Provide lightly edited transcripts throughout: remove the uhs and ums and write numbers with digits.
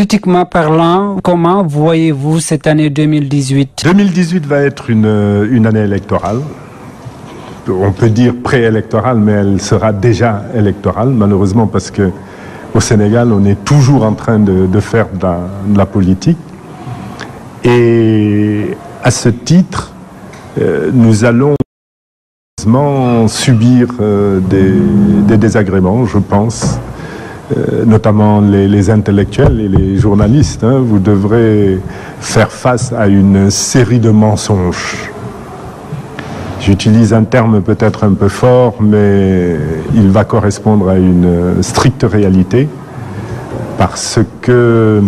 Politiquement parlant, comment voyez-vous cette année 2018? 2018 va être une année électorale. On peut dire préélectorale, mais elle sera déjà électorale, malheureusement, parce que au Sénégal, on est toujours en train de faire de la politique. Et à ce titre, nous allons subir des désagréments, je pense, notamment les intellectuels et les journalistes. Vous devrez faire face à une série de mensonges. J'utilise un terme peut-être un peu fort, mais il va correspondre à une stricte réalité, parce que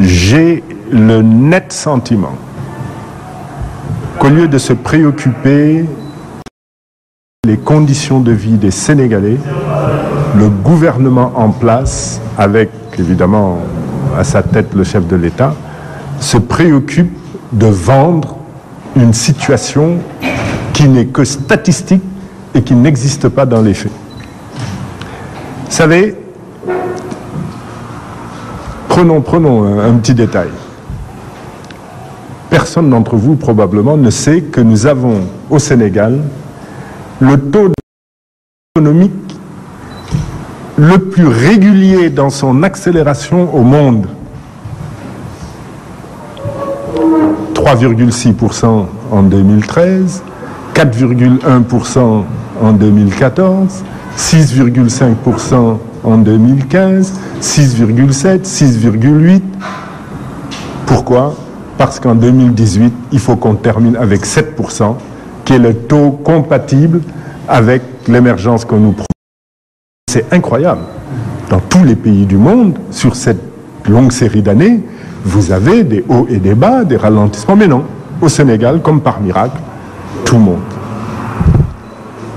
j'ai le net sentiment qu'au lieu de se préoccuper des conditions de vie des Sénégalais, le gouvernement en place, avec évidemment à sa tête le chef de l'État, se préoccupe de vendre une situation qui n'est que statistique et qui n'existe pas dans les faits. Vous savez, prenons un petit détail. Personne d'entre vous probablement ne sait que nous avons au Sénégal le taux économique le plus régulier dans son accélération au monde. 3,6% en 2013, 4,1% en 2014, 6,5% en 2015, 6,7, 6,8. Pourquoi? Parce qu'en 2018, il faut qu'on termine avec 7%, qui est le taux compatible avec l'émergence que nous proposons. C'est incroyable. Dans tous les pays du monde, sur cette longue série d'années, vous avez des hauts et des bas, des ralentissements. Mais non, au Sénégal, comme par miracle, tout monte.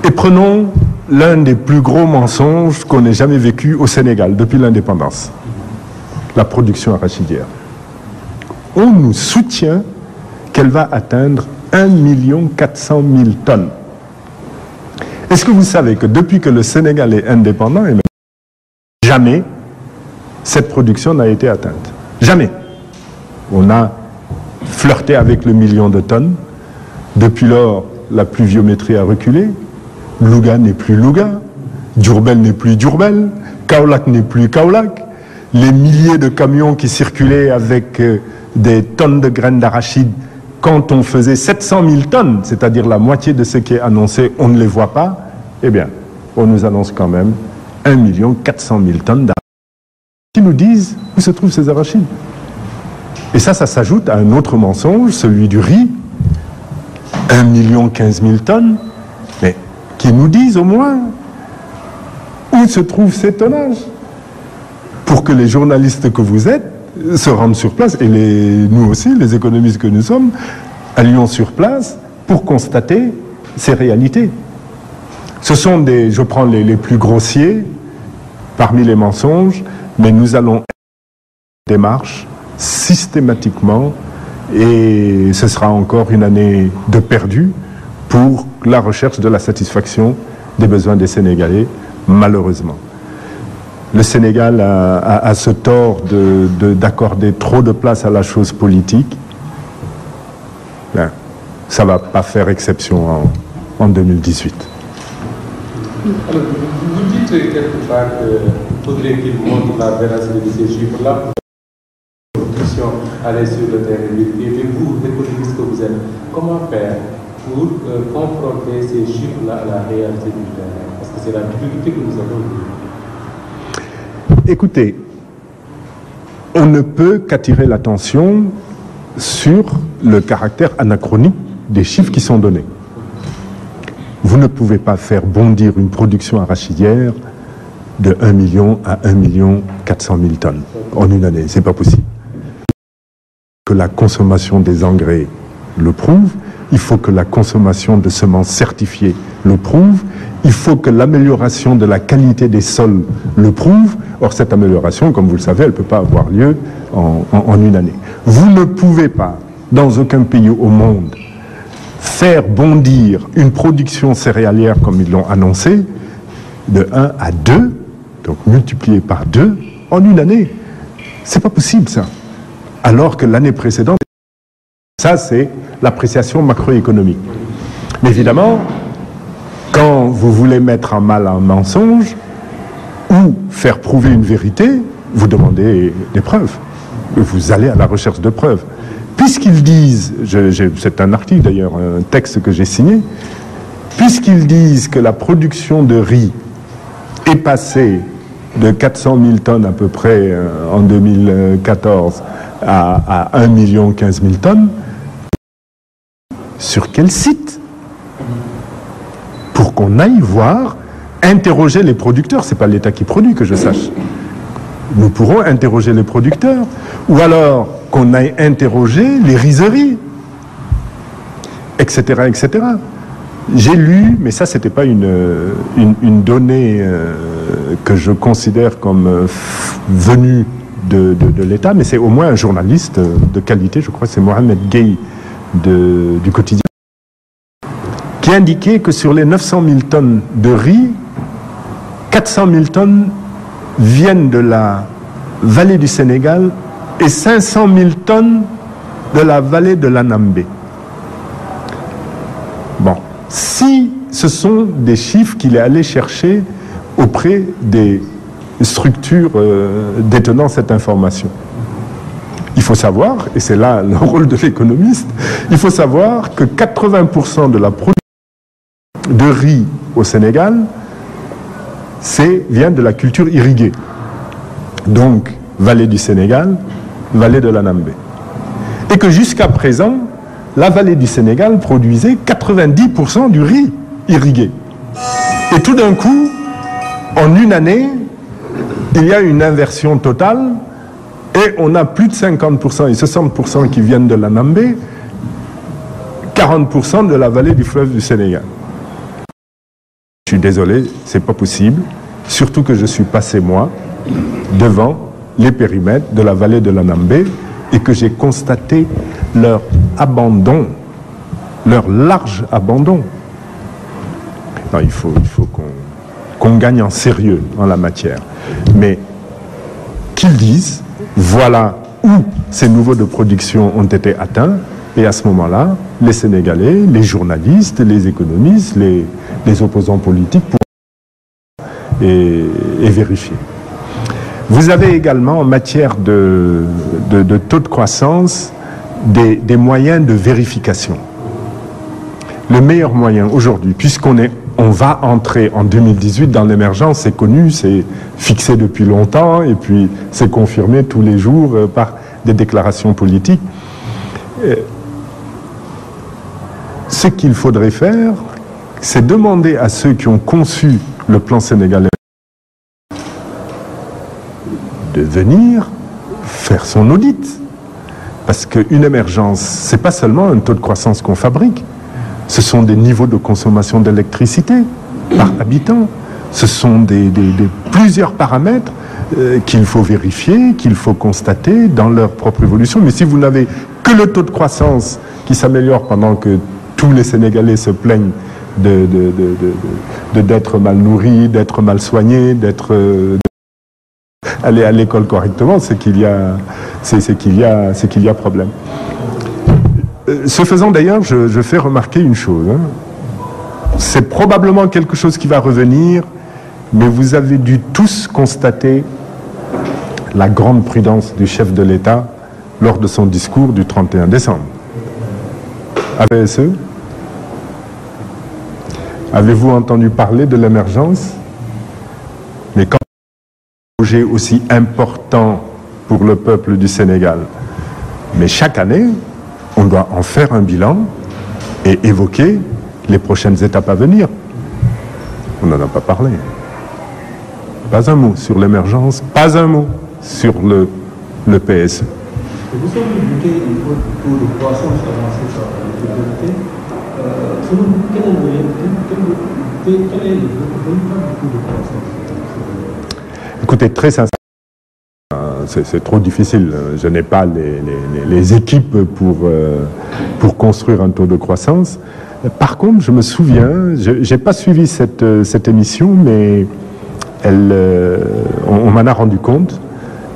Et prenons l'un des plus gros mensonges qu'on ait jamais vécu au Sénégal depuis l'indépendance. La production arachidière. On nous soutient qu'elle va atteindre 1 400 000 tonnes. Est-ce que vous savez que depuis que le Sénégal est indépendant, et jamais cette production n'a été atteinte? Jamais. On a flirté avec le 1 million de tonnes. Depuis lors, la pluviométrie a reculé. Louga n'est plus Louga. Diourbel n'est plus Diourbel. Kaolack n'est plus Kaolack. Les milliers de camions qui circulaient avec des tonnes de graines d'arachide, quand on faisait 700 000 tonnes, c'est-à-dire la moitié de ce qui est annoncé, on ne les voit pas, eh bien, on nous annonce quand même 1 400 000 tonnes d'arachides. Qui nous disent où se trouvent ces arachides. Et ça s'ajoute à un autre mensonge, celui du riz, 1 15 000 tonnes, mais qui nous disent au moins où se trouvent ces tonnages, pour que les journalistes que vous êtes se rendent sur place, et nous aussi, les économistes que nous sommes, allions sur place pour constater ces réalités. Ce sont je prends les plus grossiers parmi les mensonges, mais nous allons démarche systématiquement, et ce sera encore une année de perdu pour la recherche de la satisfaction des besoins des Sénégalais, malheureusement. Le Sénégal a ce tort d'accorder trop de place à la chose politique. Ben, ça ne va pas faire exception en 2018. Alors, vous dites quelque part qu'il faudrait qu'il montre la véracité de ces chiffres-là pour aller sur le terrain. Et vous, l'économiste que vous êtes, comment faire pour confronter ces chiffres-là à la réalité du terrain? Parce que c'est la difficulté que nous avons. Écoutez, on ne peut qu'attirer l'attention sur le caractère anachronique des chiffres qui sont donnés. Vous ne pouvez pas faire bondir une production arachidière de 1 million à 1 400 000 tonnes en une année. C'est pas possible. Que la consommation des engrais le prouve, il faut que la consommation de semences certifiées le prouve, il faut que l'amélioration de la qualité des sols le prouve. Or, cette amélioration, comme vous le savez, elle ne peut pas avoir lieu en une année. Vous ne pouvez pas, dans aucun pays au monde, faire bondir une production céréalière comme ils l'ont annoncé, de 1 à 2, donc multiplié par 2, en une année. C'est pas possible ça. Alors que l'année précédente, ça c'est l'appréciation macroéconomique. Mais évidemment, quand vous voulez mettre en mal un mensonge ou faire prouver une vérité, vous demandez des preuves. Vous allez à la recherche de preuves. Puisqu'ils disent, c'est un article d'ailleurs, un texte que j'ai signé, puisqu'ils disent que la production de riz est passée de 400 000 tonnes à peu près en 2014 à 1 15 000 tonnes, sur quel site? Pour qu'on aille voir, interroger les producteurs. C'est pas l'État qui produit, que je sache. Nous pourrons interroger les producteurs. Ou alors qu'on aille interroger les rizeries, etc., etc. J'ai lu, mais ça c'était pas une donnée que je considère comme venue de l'État, mais c'est au moins un journaliste de qualité, je crois que c'est Mohamed Gueye du quotidien, qui indiquait que sur les 900 000 tonnes de riz, 400 000 tonnes viennent de la vallée du Sénégal et 500 000 tonnes de la vallée de l'Anambé. Bon, si ce sont des chiffres qu'il est allé chercher auprès des structures détenant cette information. Il faut savoir, et c'est là le rôle de l'économiste, il faut savoir que 80% de la production de riz au Sénégal vient de la culture irriguée. Donc, vallée du Sénégal, vallée de l'Anambé. Et que jusqu'à présent, la vallée du Sénégal produisait 90% du riz irrigué. Et tout d'un coup, en une année, il y a une inversion totale et on a plus de 50% et 60% qui viennent de l'Anambé, 40% de la vallée du fleuve du Sénégal. Je suis désolé, c'est pas possible, surtout que je suis passé, moi, devant les périmètres de la vallée de l'Anambé et que j'ai constaté leur abandon, leur large abandon. Non, il faut qu'on gagne en sérieux en la matière. Mais qu'ils disent, voilà où ces niveaux de production ont été atteints, et à ce moment-là, les Sénégalais, les journalistes, les économistes, les opposants politiques pourront et vérifier. Vous avez également, en matière de taux de croissance, des moyens de vérification. Le meilleur moyen aujourd'hui, puisqu'on va entrer en 2018 dans l'émergence, c'est connu, c'est fixé depuis longtemps, et puis c'est confirmé tous les jours par des déclarations politiques. Ce qu'il faudrait faire, c'est demander à ceux qui ont conçu le plan sénégalais de venir faire son audit. Parce qu'une émergence, c'est pas seulement un taux de croissance qu'on fabrique, ce sont des niveaux de consommation d'électricité par habitant, ce sont plusieurs paramètres qu'il faut vérifier, qu'il faut constater dans leur propre évolution. Mais si vous n'avez que le taux de croissance qui s'améliore pendant que tous les Sénégalais se plaignent d'être mal nourris, d'être mal soignés, aller à l'école correctement, c'est qu'il y a problème. Ce faisant d'ailleurs, je fais remarquer une chose. C'est probablement quelque chose qui va revenir, mais vous avez dû tous constater la grande prudence du chef de l'État lors de son discours du 31 décembre. APSE, avez-vous entendu parler de l'émergence? Mais quand un projet aussi important pour le peuple du Sénégal, mais chaque année, on doit en faire un bilan et évoquer les prochaines étapes à venir. On n'en a pas parlé. Pas un mot sur l'émergence, pas un mot sur le PSE. Vous avez évoqué un taux de croissance avancé par les autorités. Selon vous, quel est le véritable taux de croissance? Écoutez, très sincèrement, c'est trop difficile. Je n'ai pas les équipes pour construire un taux de croissance. Par contre, je me souviens, je n'ai pas suivi cette émission, mais on m'en a rendu compte.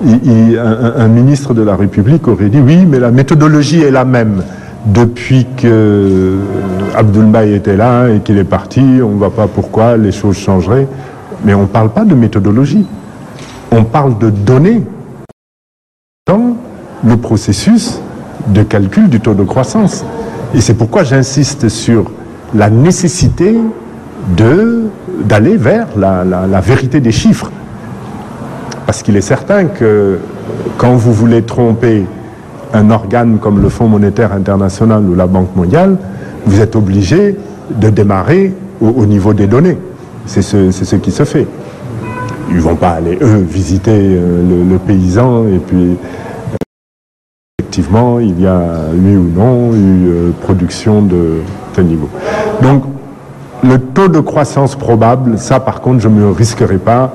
un ministre de la République aurait dit oui, mais la méthodologie est la même. Depuis que Abdoul était là et qu'il est parti, on ne voit pas pourquoi les choses changeraient. Mais on ne parle pas de méthodologie. On parle de données dans le processus de calcul du taux de croissance. Et c'est pourquoi j'insiste sur la nécessité d'aller vers la vérité des chiffres. Parce qu'il est certain que quand vous voulez tromper un organe comme le Fonds monétaire international ou la Banque mondiale, vous êtes obligé de démarrer au niveau des données. C'est ce qui se fait. Ils ne vont pas aller, eux, visiter le paysan et puis effectivement, il y a, oui ou non, eu production de tel niveau. Donc, le taux de croissance probable, ça par contre, je ne me risquerai pas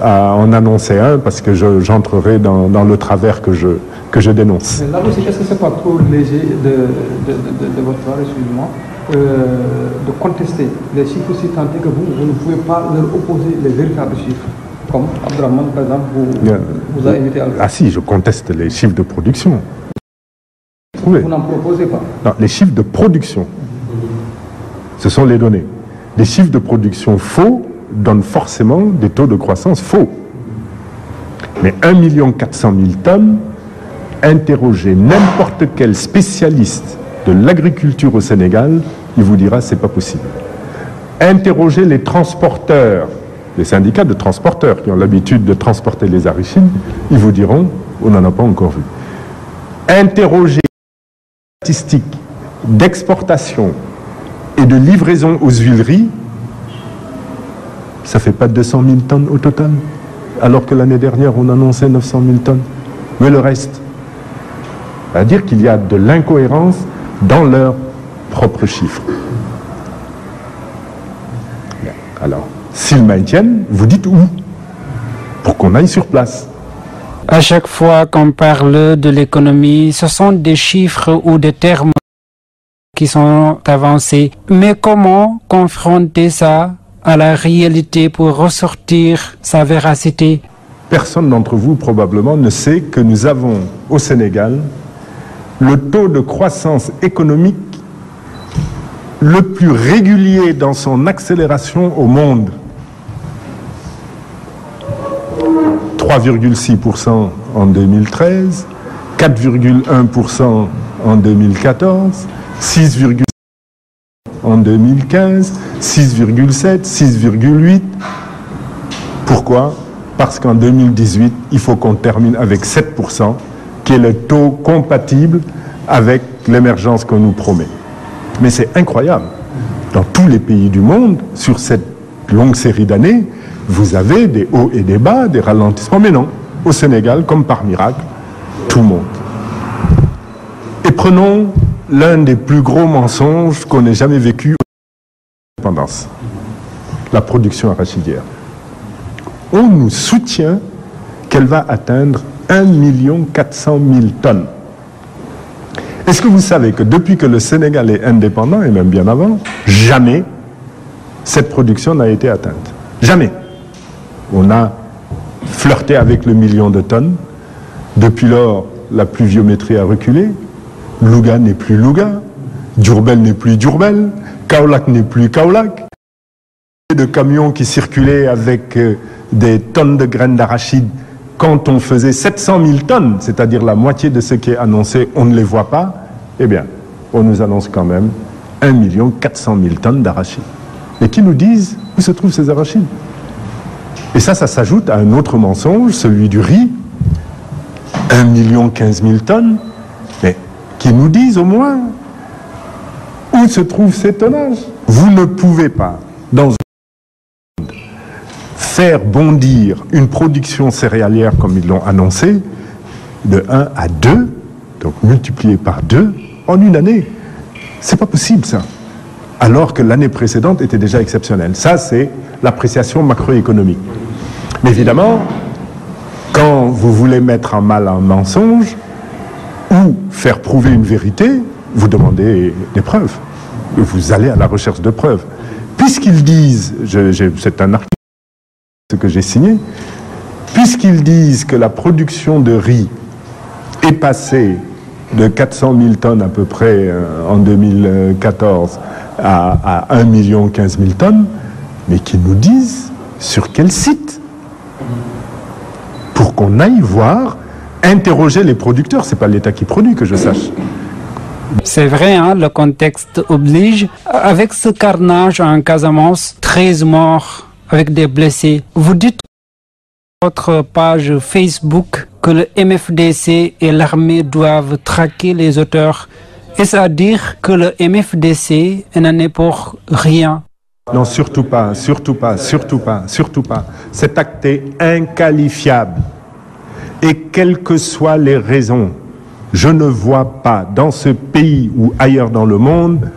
à en annoncer un parce que j'entrerai dans le travers que je dénonce. Mais là aussi, est-ce que ce n'est pas trop léger de votre part, excusez-moi, de contester les chiffres si tant est que vous ne pouvez pas leur opposer les véritables chiffres, comme Abdrahman, par exemple, vous a invité à le faire. Ah si, je conteste les chiffres de production. Vous n'en proposez pas? Non, les chiffres de production, ce sont les données. Les chiffres de production faux donnent forcément des taux de croissance faux. Mais 1 400 000 tonnes, interrogez n'importe quel spécialiste de l'agriculture au Sénégal, il vous dira c'est pas possible. Interrogez les transporteurs, les syndicats de transporteurs qui ont l'habitude de transporter les arachides, ils vous diront on n'en a pas encore vu. Interrogez les statistiques d'exportation et de livraison aux huileries, ça fait pas 200 000 tonnes au total, alors que l'année dernière on annonçait 900 000 tonnes. Mais le reste, c'est-à-dire qu'il y a de l'incohérence dans leurs propres chiffres. Alors, s'ils maintiennent, vous dites où? Pour qu'on aille sur place. À chaque fois qu'on parle de l'économie, ce sont des chiffres ou des termes qui sont avancés. Mais comment confronter ça à la réalité pour ressortir sa véracité? Personne d'entre vous, probablement, ne sait que nous avons au Sénégal le taux de croissance économique le plus régulier dans son accélération au monde. 3,6% en 2013, 4,1% en 2014, 6,7% en 2015, 6,7%, 6,8%. Pourquoi? Parce qu'en 2018, il faut qu'on termine avec 7%, qui est le taux compatible avec l'émergence qu'on nous promet. Mais c'est incroyable. Dans tous les pays du monde, sur cette longue série d'années, vous avez des hauts et des bas, des ralentissements. Mais non, au Sénégal, comme par miracle, tout monte. Et prenons l'un des plus gros mensonges qu'on ait jamais vécu en indépendance, la production arachidière. On nous soutient qu'elle va atteindre 1 400 000 tonnes. Est-ce que vous savez que depuis que le Sénégal est indépendant, et même bien avant, jamais cette production n'a été atteinte? Jamais. On a flirté avec le 1 million de tonnes. Depuis lors, la pluviométrie a reculé. Louga n'est plus Louga. Diourbel n'est plus Diourbel. Kaolack n'est plus Kaolack. De camions qui circulaient avec des tonnes de graines d'arachide. Quand on faisait 700 000 tonnes, c'est-à-dire la moitié de ce qui est annoncé, on ne les voit pas, eh bien, on nous annonce quand même 1 400 000 tonnes d'arachides. Et qui nous disent où se trouvent ces arachides? Et ça s'ajoute à un autre mensonge, celui du riz, 1 15 000 tonnes, mais qui nous disent au moins où se trouvent ces tonnages. Vous ne pouvez pas, dans faire bondir une production céréalière comme ils l'ont annoncé, de 1 à 2, donc multiplié par 2, en une année. C'est pas possible ça. Alors que l'année précédente était déjà exceptionnelle. Ça, c'est l'appréciation macroéconomique. Mais évidemment, quand vous voulez mettre en mal un mensonge ou faire prouver une vérité, vous demandez des preuves. Vous allez à la recherche de preuves. Puisqu'ils disent, c'est un article que j'ai signé, puisqu'ils disent que la production de riz est passée de 400 000 tonnes à peu près en 2014 à 1 million 15 000 tonnes, mais qu'ils nous disent sur quel site, pour qu'on aille voir, interroger les producteurs. C'est pas l'État qui produit, que je sache. C'est vrai, hein, le contexte oblige. Avec ce carnage en Casamance, 13 morts avec des blessés, vous dites sur votre page Facebook que le MFDC et l'armée doivent traquer les auteurs. Est-ce à dire que le MFDC n'en est pour rien? Non, surtout pas, surtout pas, surtout pas, surtout pas. Cet acte est inqualifiable. Et quelles que soient les raisons, je ne vois pas dans ce pays ou ailleurs dans le monde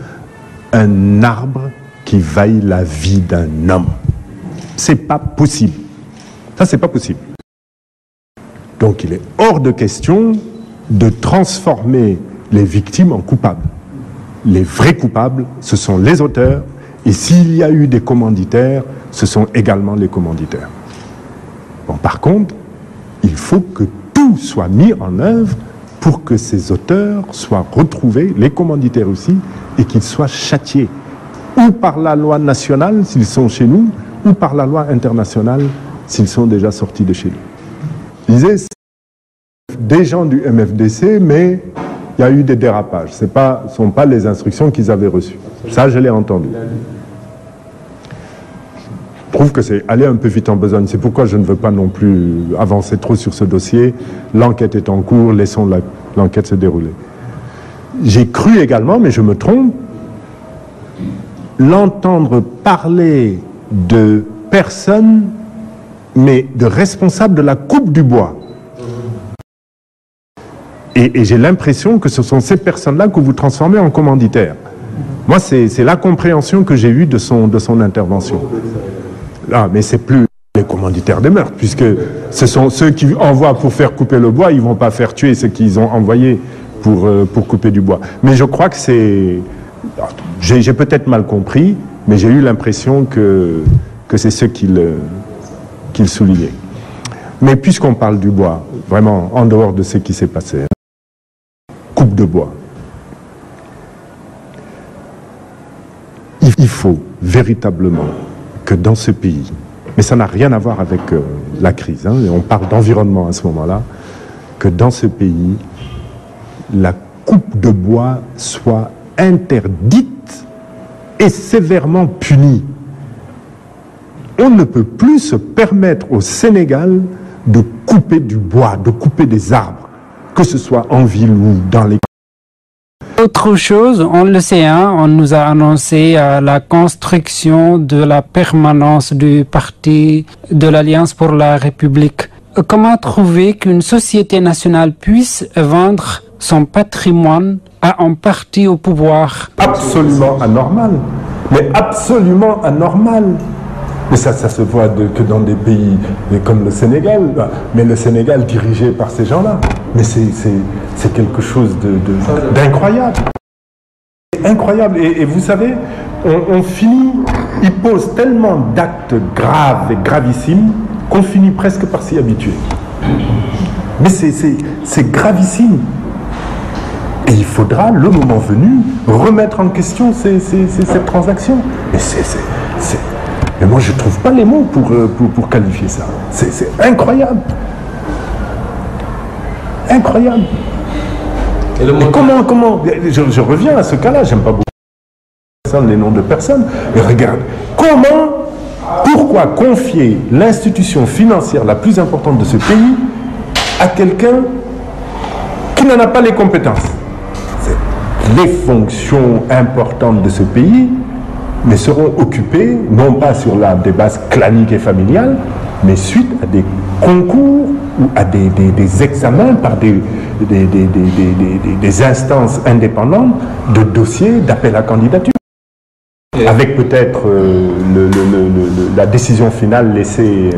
un arbre qui vaille la vie d'un homme. C'est pas possible. Ça, c'est pas possible. Donc, il est hors de question de transformer les victimes en coupables. Les vrais coupables, ce sont les auteurs. Et s'il y a eu des commanditaires, ce sont également les commanditaires. Bon, par contre, il faut que tout soit mis en œuvre pour que ces auteurs soient retrouvés, les commanditaires aussi, et qu'ils soient châtiés, ou par la loi nationale s'ils sont chez nous, ou par la loi internationale s'ils sont déjà sortis de chez nous. Je disais, des gens du MFDC, mais il y a eu des dérapages. Ce ne sont pas les instructions qu'ils avaient reçues. Ça, je l'ai entendu. Je trouve que c'est aller un peu vite en besogne. C'est pourquoi je ne veux pas non plus avancer trop sur ce dossier. L'enquête est en cours, laissons l'enquête se dérouler. J'ai cru également, mais je me trompe, l'entendre parler de personnes, mais de responsables de la coupe du bois. Et j'ai l'impression que ce sont ces personnes-là que vous transformez en commanditaires. Moi, c'est la compréhension que j'ai eue de son intervention. Ah, mais c'est plus les commanditaires des meurtres, puisque ce sont ceux qui envoient pour faire couper le bois, ils ne vont pas faire tuer ceux qu'ils ont envoyés pour couper du bois. Mais je crois que c'est... J'ai peut-être mal compris, mais j'ai eu l'impression que c'est ce qu'il soulignait. Mais puisqu'on parle du bois, vraiment, en dehors de ce qui s'est passé, coupe de bois, il faut véritablement que dans ce pays, mais ça n'a rien à voir avec la crise, hein, et on parle d'environnement à ce moment-là, que dans ce pays, la coupe de bois soit interdite et sévèrement punie. On ne peut plus se permettre au Sénégal de couper du bois, de couper des arbres, que ce soit en ville ou dans les... Autre chose, on le sait, hein, on nous a annoncé la construction de la permanence du parti de l'Alliance pour la République. Comment trouver qu'une société nationale puisse vendre son patrimoine à un parti au pouvoir? Absolument anormal, mais absolument anormal. Mais ça se voit que dans des pays comme le Sénégal, mais le Sénégal dirigé par ces gens-là. Mais c'est quelque chose d'incroyable. Incroyable. Et vous savez, on finit, ils posent tellement d'actes graves et gravissimes qu'on finit presque par s'y habituer. Mais c'est gravissime. Et il faudra, le moment venu, remettre en question cette transaction. Et mais moi, je ne trouve pas les mots pour qualifier ça. C'est incroyable. Incroyable. Et comment je reviens à ce cas-là, j'aime pas beaucoup les noms de personnes, mais regarde, pourquoi confier l'institution financière la plus importante de ce pays à quelqu'un qui n'en a pas les compétences? Les fonctions importantes de ce pays mais seront occupés, non pas sur des bases claniques et familiales, mais suite à des concours ou à des examens par des instances indépendantes de dossiers d'appel à candidature. Avec peut-être la décision finale laissée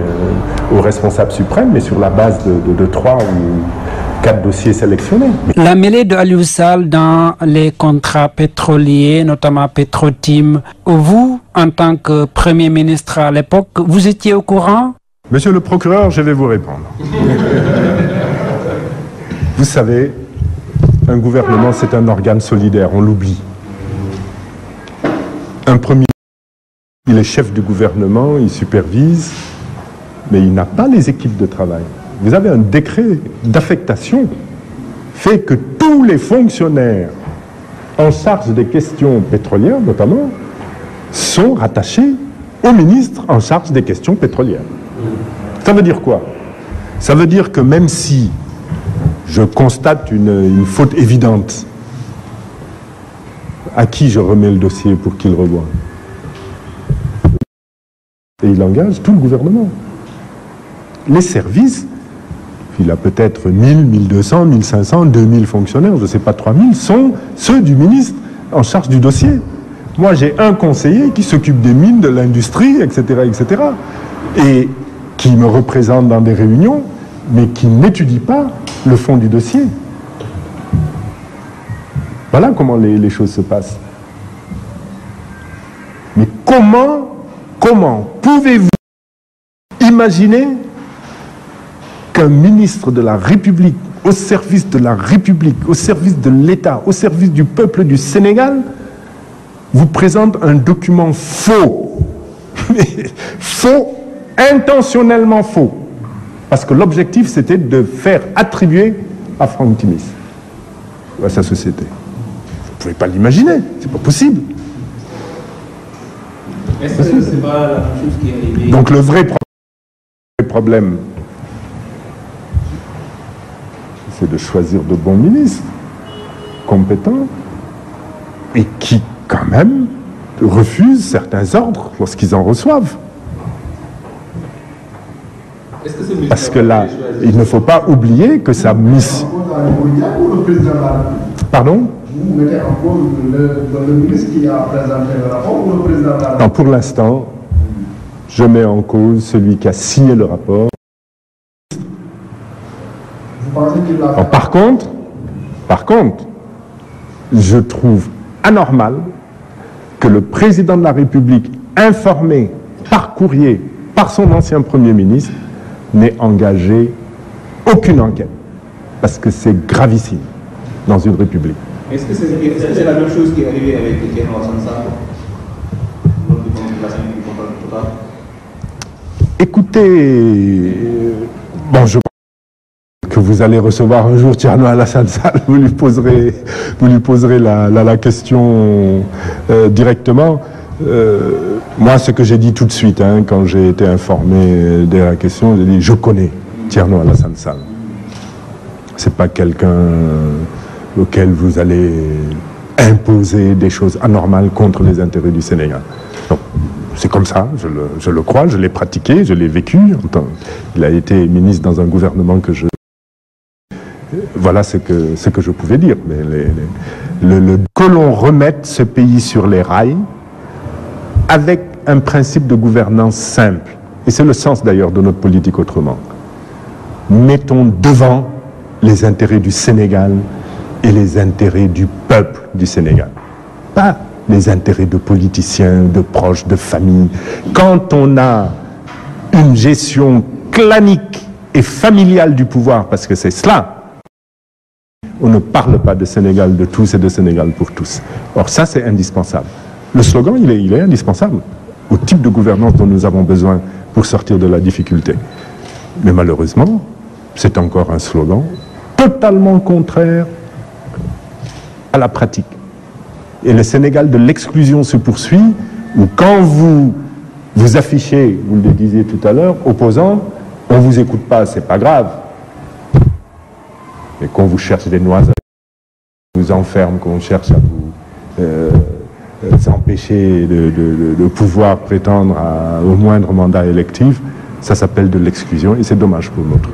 au responsable suprême, mais sur la base de 3 ou 4 dossiers sélectionnés. La mêlée de Aliou Sall dans les contrats pétroliers, notamment Petrotim, vous, en tant que Premier ministre à l'époque, vous étiez au courant? Monsieur le procureur, je vais vous répondre. Vous savez, un gouvernement, c'est un organe solidaire, on l'oublie. Un premier ministre, il est chef du gouvernement, il supervise, mais il n'a pas les équipes de travail. Vous avez un décret d'affectation fait que tous les fonctionnaires en charge des questions pétrolières, notamment, sont rattachés au ministre en charge des questions pétrolières. Ça veut dire quoi? Ça veut dire que même si je constate une faute évidente, à qui je remets le dossier pour qu'il revoie? Et il engage tout le gouvernement. Les services, il a peut-être 1000, 1200, 1500, 2000 fonctionnaires, je ne sais pas, 3000, sont ceux du ministre en charge du dossier. Moi, j'ai un conseiller qui s'occupe des mines, de l'industrie, etc., etc., et qui me représente dans des réunions, mais qui n'étudie pas le fond du dossier. Voilà comment les choses se passent. Mais comment pouvez-vous imaginer qu'un ministre de la République, au service de la République, au service de l'État, au service du peuple du Sénégal, vous présente un document faux? Faux, intentionnellement faux. Parce que l'objectif, c'était de faire attribuer à Franck Timis, à sa société. Vous ne pouvez pas l'imaginer, c'est pas possible. Est-ce que c'est pas la même chose qui est arrivée? Donc le vrai problème, c'est de choisir de bons ministres, compétents, et qui, quand même, refusent certains ordres lorsqu'ils en reçoivent. Parce que là, il ne faut pas oublier que sa mission... Pardon? Vous mettez en cause le ministre qui a présenté le rapport ou le président de la République? Non, pour l'instant, je mets en cause celui qui a signé le rapport. Vous pensez qu'il l'a fait? Par contre, je trouve anormal que le président de la République, informé par courrier par son ancien Premier ministre, n'ait engagé aucune enquête. Parce que c'est gravissime dans une République. Est-ce que c'est la même chose qui est arrivée avec Thierno Alassane Sall lors de la du contrat total? Écoutez, bon, je pense que vous allez recevoir un jour Thierno Alassane Sall, vous lui poserez la question directement. Moi, ce que j'ai dit tout de suite, quand j'ai été informé de la question, j'ai dit, je connais Thierno Alassane Sall. C'est pas quelqu'un auquel vous allez imposer des choses anormales contre les intérêts du Sénégal. Donc, c'est comme ça, je le crois, je l'ai pratiqué, je l'ai vécu. Il a été ministre dans un gouvernement que je... Voilà ce que je pouvais dire. Mais que l'on remette ce pays sur les rails avec un principe de gouvernance simple. Et c'est le sens d'ailleurs de notre politique autrement. Mettons devant les intérêts du Sénégal et les intérêts du peuple du Sénégal. Pas les intérêts de politiciens, de proches, de familles. Quand on a une gestion clanique et familiale du pouvoir, parce que c'est cela, on ne parle pas de Sénégal de tous et de Sénégal pour tous. Or ça, c'est indispensable. Le slogan, il est indispensable au type de gouvernance dont nous avons besoin pour sortir de la difficulté. Mais malheureusement, c'est encore un slogan totalement contraire à la pratique. Et le Sénégal de l'exclusion se poursuit, où quand vous affichez, vous le disiez tout à l'heure, opposant, on ne vous écoute pas, c'est pas grave. Mais qu'on vous cherche des noisettes, qu'on vous enferme, qu'on cherche à vous empêcher de pouvoir prétendre au moindre mandat électif, ça s'appelle de l'exclusion et c'est dommage pour notre